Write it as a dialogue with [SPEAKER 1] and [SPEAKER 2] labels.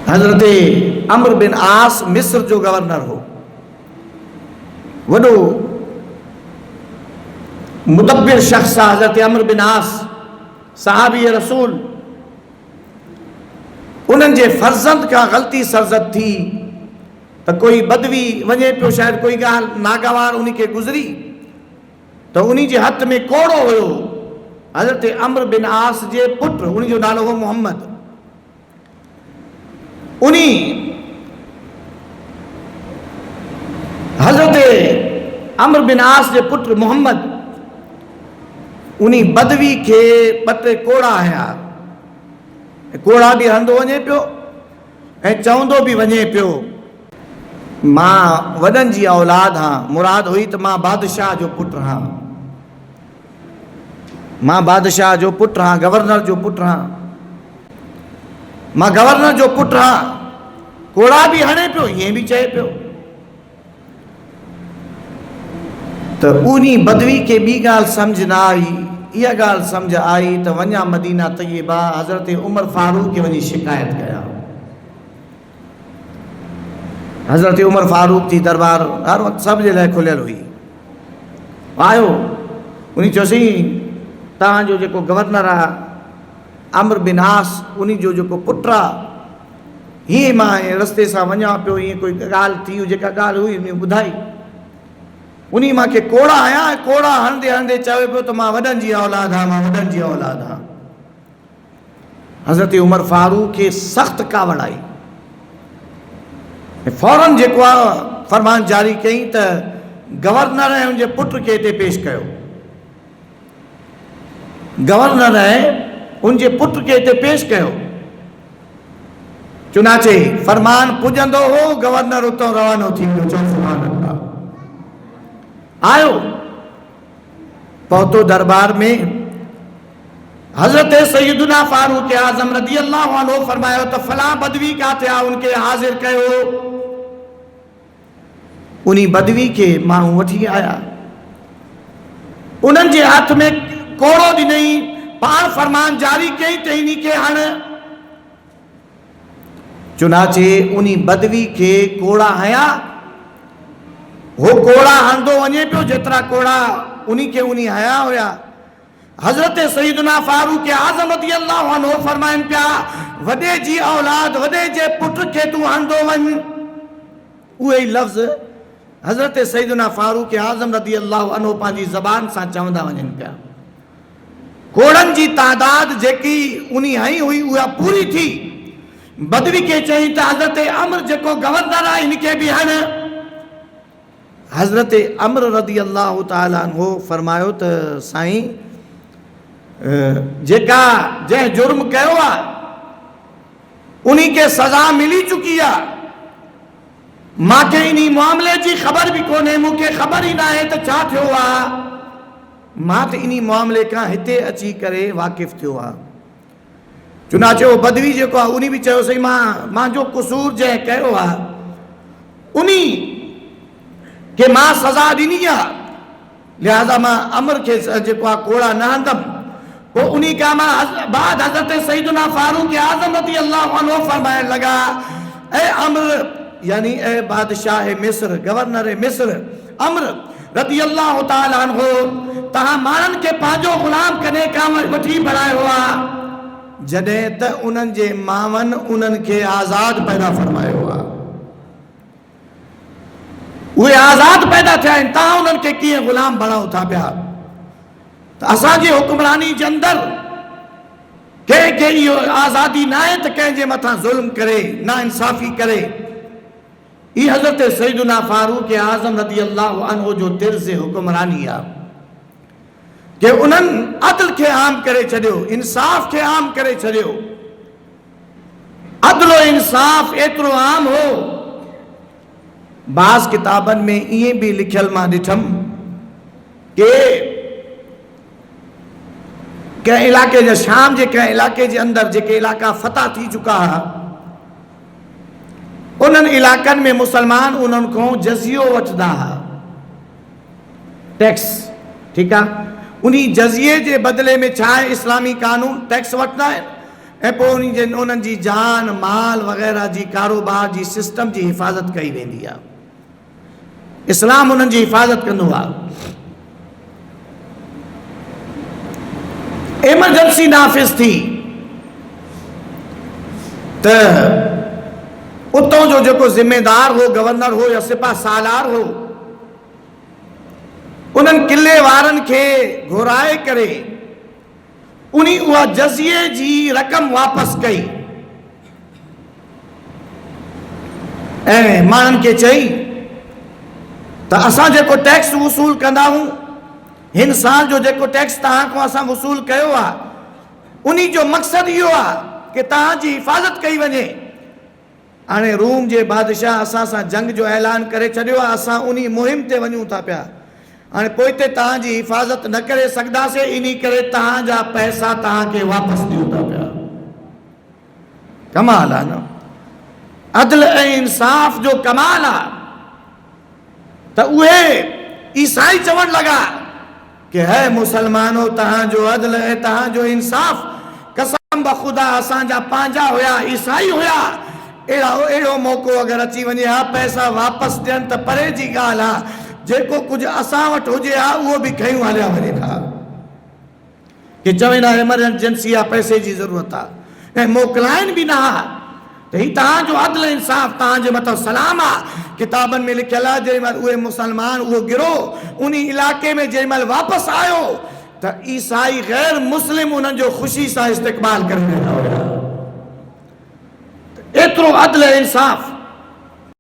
[SPEAKER 1] हज़रत अम्र बिन आस मिस्र जो गवर्नर हो, वॾो मुदब्बिर शख्स आहे हज़रत अम्र बिन आस, सहाबी रसूल। उन्हनि जे फर्ज़ंद खां ग़लती सरज़द थी त कोई बदवी वञे पियो, शायदि कोई ॻाल्हि नागवार उन खे गुज़री, त उन जे हथ में कोड़ो हुयो। हज़रत अम्र बिन आस जे पुट, उन जो नालो हो मोहम्मद। उनी हज़रत अम्र बिन आस जे पुट मोहम्मद उनी बदवी के ॿ टे कोड़ा हया, कोड़ा बि हंधो वञे पियो ऐं चवंदो बि वञे पियो, मां वॾनि जी औलाद हाँ। मुराद हुई त मां बादशाह जो पुट हाँ, मां बादशाह जो पुट हाँ, गवर्नर जो पुट हाँ, मां गवर्नर जो पुट हाँ। कोड़ा बि हणे पियो, ईअं बि चए पियो। त उनी बदवी के ॿी ॻाल्हि सम्झ न आई। इहा ॻाल्हि सम्झ आई त वञा मदीना तैयबा, हज़रत उमर फारूक खे वञी शिकायत कया। हज़रत उमर फारूक जी दरबार हर वक़्तु सभ जे लाइ खुलियल हुई। आयो, उन चयोसीं तव्हांजो जेको गवर्नर आहे अम्र बिन आस, उन जो जेको पुट आहे, हीअं मां रस्ते सां वञा पियो, हीअं कोई ॻाल्हि थी, जेका ॻाल्हि हुई उन ॿुधाई। उन मूंखे कोड़ा हया, कोड़ा हणंदे हणंदे चवे पियो त मां वॾनि जी औलाद हाँ, मां वॾनि जी औलाद हाँ। हज़रत उमर फारूक खे सख़्त कावड़ आई। फौरन जेको आहे फरमान जारी कई त गवर्नर ऐं उनजे पुट खे हिते पेश कयो। गवर्नर ऐं उनजे पुट खे हिते पेश कयो। चुनाचे फरमान पुॼंदो हो, गवर्नर उतां रवानो थी वियो। चओ सुभान अल्लाह। आयो, पहुतो दरबार में। हज़रत सैयदना फारूक आज़म रज़ी अल्लाह अन्हु फरमायो त फलां बदवी काथे आहे, उनखे हाज़िर कयो। उनी बदवी के माण्हू वठी आया, उन्हनि जे हथ में कोड़ो ॾिनई, पाण फरमान जारी कई त इन खे हण। चुनाचे उनी बदवी के कोड़ा हया, वो कोड़ा हणंदो वञे पियो, जेतिरा कोड़ा उनी के उनी हया हुया। हज़रत सैयदना फारूक आज़म रज़ी अल्लाह अन्हु फरमाइनि पिया, वॾे जी औलाद, वॾे जे पुट खे तूं हणंदो वञ। उहे ई लफ़्ज़ हज़रत सैयदना फारूक आज़म रज़ी अल्लाह अन्हु पंहिंजी ज़बान सां चवंदा वञनि पिया। कोड़नि जी तादाद जेकी उनी हई हुई उहा पूरी थी। बदवी खे चई त हज़रत अम्र जेको गवर्नर आहे इनखे बि हण। हज़रत अम्र रज़ी अल्लाह ताला अन्हु फरमायो त साईं, जेका जंहिं जुर्म कयो आहे उन्ही खे सज़ा मिली चुकी आहे। मूंखे इन मामले जी ख़बर बि कोन्हे, मूंखे ख़बर ई न आहे त छा थियो आहे। मां त इन मामले खां हिते अची करे वाक़िफ़ थियो आहे। चुनाचे उहो बदवी जेको आहे उन बि चयो सही, मुंहिंजो क़सूर जंहिं कयो आहे उन खे मां सज़ा ॾिनी आहे, लिहाज़ा मां अम्र खे जेको आहे कोड़ा न हणंदमि। पोइ उन खां मां बाद हज़रत सैयदना फारूक आज़म रज़ी अल्लाह अन्हु फरमाइण लॻा, ऐ अम्र यानी ए बादशाह मिस्र, गवर्नर मिस्र अम्र रज़ी अल्लाह ताला अन्हु, तहां माण्हुनि खे पंहिंजो ग़ुलाम कॾहिं खां वठी बणायो आहे जॾहिं त उन्हनि जे मावनि उन्हनि खे आज़ाद पैदा फरमायो आहे। उहे आज़ाद पैदा थिया आहिनि, तव्हां उन्हनि खे कीअं ग़ुलाम बणाओ था पिया। त असांजी हुक्मरानी जे अंदरि कंहिंखे इहो आज़ादी न आहे त कंहिंजे मथां ज़ुल्म करे, नाइंसाफ़ी करे। ये हज़रत सैयदना फारूक आज़म रज़ी अल्लाह अन्हु जो तिर्ज़ हुक्मरानी आहे कि उन्हनि अदल खे आम करे छॾियो, इंसाफ़ खे आम करे छॾियो। अदल और इंसाफ़ एतिरो आम हो, बाज़ किताबनि में ईअं बि लिखियल मां ॾिठमि कि कंहिं इलाइक़े जे शाम जे कंहिं इलाइक़े जे अंदरि जेके इलाइक़ा फ़तह थी चुका हुआ, उन्हनि इलाइक़नि में मुसलमान उन्हनि खां जज़ियो वठंदा हुआ, टैक्स। ठीकु आहे, उन जज़िये जे बदिले में छा आहे, इस्लामी कानून टैक्स वठंदा आहिनि। ऐं पोइ उन्हनि जी जान माल वग़ैरह जी कारोबार जी सिस्टम जी हिफ़ाज़त कई वेंदी आहे। इस्लाम उन्हनि जी हिफ़ाज़त कंदो आहे। एमरजेंसी नाफ़िज़ थी त उतां जो जेको ज़िम्मेदार हो, गवर्नर हो या सिपा सालार हो, उन्हनि किले वारनि खे घुराए करे उहा जज़िये जी रक़म वापसि कई ऐं माण्हुनि खे चई त असां जेको टैक्स वसूल कंदा आहियूं, हिन साल जो जेको टैक्स तव्हां खां असां वसूल कयो आहे, उन जो मक़सदु इहो आहे कि तव्हांजी हिफ़ाज़त कई वञे। हाणे रूम जे बादशाह असां सां जंग जो ऐलान करे छॾियो आहे, असां उन मुहिम ते वञूं था पिया। हाणे पोइ ते तव्हांजी हिफ़ाज़त न करे सघंदासीं, इन करे तव्हांजा पैसा तव्हांखे वापसि ॾियूं था पिया। कमाल आहे न, अदल ऐं इंसाफ़ जो कमाल आहे। त उहे ईसाई चवण लॻा कि है मुसलमानो, तव्हांजो अदल ऐं तव्हांजो इंसाफ़, कसम बख़ुदा असांजा पंहिंजा हुया, ईसाई हुया। अहिड़ो मौक़ो अगरि अची वञे हा पैसा वापसि ॾियनि त परे जी ॻाल्हि आहे। जेको कुझु असां वटि हुजे हा उहो बि खयूं हलिया वञे था, कि चवनि हा एमरजेंसी आहे, पैसे जी ज़रूरत आहे, ऐं मोकिलाइनि बि न हा। त हीउ तव्हांजो अदल इंसाफ़ तव्हांजे मथां सलाम आहे। किताबनि में लिखियलु आहे जेॾीमहिल उहे मुसलमान, उहो गिरोह उन इलाइक़े में जेॾीमहिल वापसि आयो त ईसाई गैर मुस्लिम उन्हनि जो ख़ुशी सां इस्तक़बाल करे रहिया हुया। एतिरो अदल इंसाफ़